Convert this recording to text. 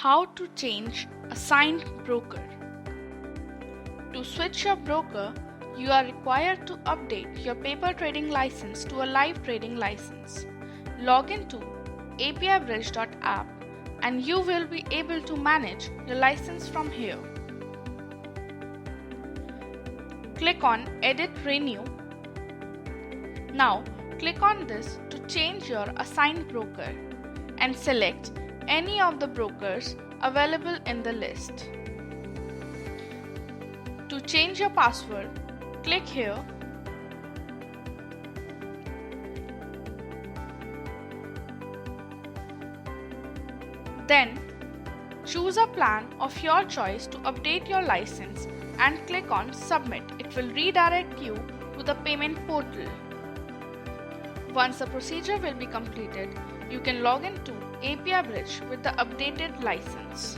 How to change assigned broker. To switch your broker, you are required to update your paper trading license to a live trading license. Log in to apibridge.app and you will be able to manage your license from here. Click on Edit Renew. Now click on this to change your assigned broker and select any of the brokers available in the list. To change your password, click here. Then choose a plan of your choice to update your license and click on Submit. It will redirect you to the payment portal. Once the procedure will be completed, you can log into API Bridge with the updated license.